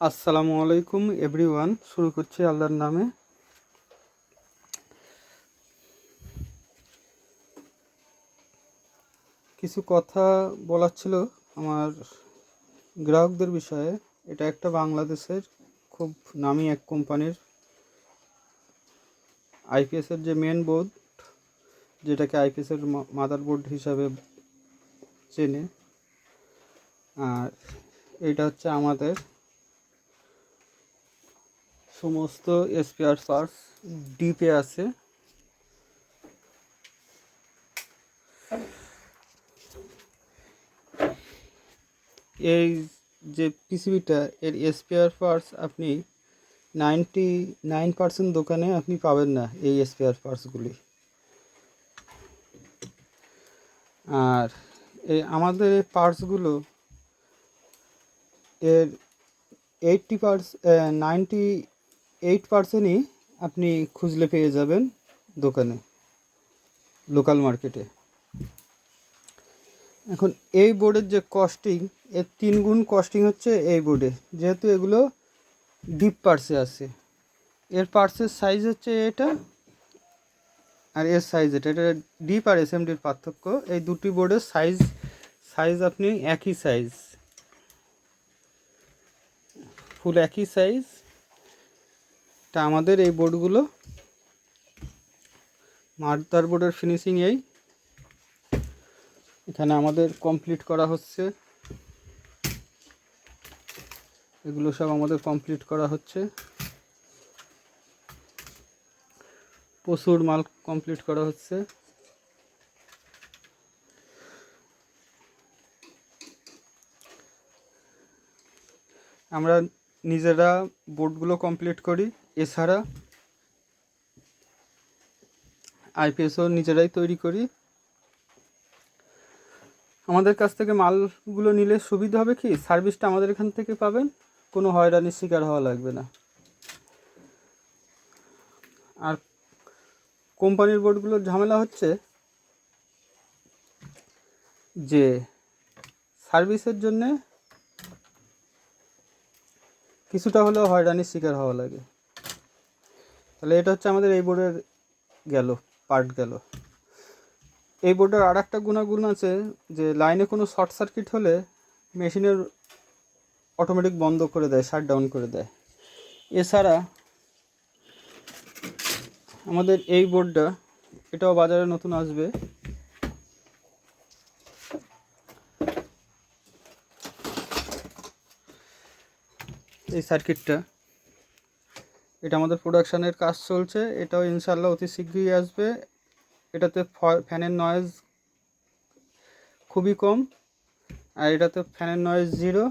আসসালামু আলাইকুম এভরিওয়ান। শুরু করছি আল্লাহর নামে। কিছু কথা বলার ছিল আমার গ্রাহকদের বিষয়ে। এটা একটা বাংলাদেশের খুব নামি এক কোম্পানির আইপিএসের যে মেন বোর্ড, যেটাকে আইপিএসের মাদারবোর্ড হিসাবে চেনে। আর এটা হচ্ছে আমাদের সমস্ত স্পেয়ার পার্টস ডিপে আছে। এই যে পিসিবিটা, এর স্পেয়ার পার্টস আপনি 99% দোকানে আপনি পাবেন না এই স্পেয়ার পার্টসগুলি। আর আমাদের এই পার্টসগুলো এর 98%ই আপনি খুঁজলে পেয়ে যাবেন দোকানে, লোকাল মার্কেটে। এখন এই বোর্ডের যে কস্টিং, এর 3 গুণ কস্টিং হচ্ছে এই বোর্ডে, যেহেতু এগুলো ডিপ পার্টসে আছে। এর পার্টসের সাইজ হচ্ছে এটা, আর এর সাইজ এটা। এটা ডিপ আর এসএমডির পার্থক্য। এই দুটি বোর্ডের সাইজ আপনি একই সাইজ, ফুল একই সাইজ। তা আমাদের এই বোর্ডগুলো, মাদার বোর্ডের ফিনিশিং এই এখানে আমাদের কমপ্লিট করা হচ্ছে। এগুলো সব আমাদের কমপ্লিট করা হচ্ছে, প্রচুর মাল কমপ্লিট করা হচ্ছে। আমরা নিজেরা বোর্ডগুলো কমপ্লিট করি, এছাড়া আইপিএসও নিজেরাই তৈরি করি। আমাদের কাছ থেকে মালগুলো নিলে সুবিধা হবে কি, সার্ভিসটা আমাদের এখান থেকে পাবেন, কোনো হয়রানির শিকার হওয়া লাগবে না। আর কোম্পানির বোর্ডগুলোর ঝামেলা হচ্ছে যে সার্ভিসের জন্যে কিছুটা হলেও হয়রানির শিকার হওয়া লাগে। তাহলে এটা হচ্ছে আমাদের এই বোর্ডের পার্ট গেল। এই বোর্ডের আর একটা গুণাগুণ আছে যে লাইনে কোনো শর্ট সার্কিট হলে মেশিনের অটোমেটিক বন্ধ করে দেয়, শাট ডাউন করে দেয়। এছাড়া আমাদের এই বোর্ডটা, এটাও বাজারে নতুন আসবে। এই সার্কিটটা, এটা আমাদের প্রোডাকশানের কাজ চলছে, এটাও ইনশাল্লাহ অতি শীঘ্রই আসবে। এটাতে ফ্যানের নয়েজ খুবই কম, আর এটাতে ফ্যানের নয়েজ 0,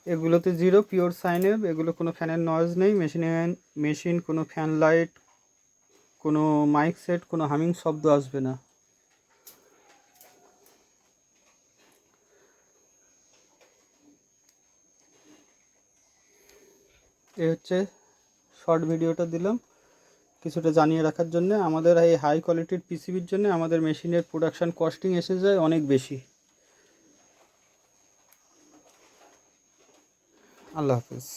এগুলোতে 0 পিওর সাইন ওয়েভ। এগুলো কোনো ফ্যানের নয়েজ নেই, মেশিন কোনো ফ্যান লাইট, কোনো মাইক সেট, কোনো হামিং শব্দ আসবে না। এই হচ্ছে শর্ট ভিডিওটা দিলাম কিছুটা জানিয়ে রাখার জন্য। আমাদের এই হাই কোয়ালিটির পিসিবির জন্য আমাদের মেশিনের প্রোডাকশান কস্টিং এসে যায় অনেক বেশি। আল্লাহ হাফেজ।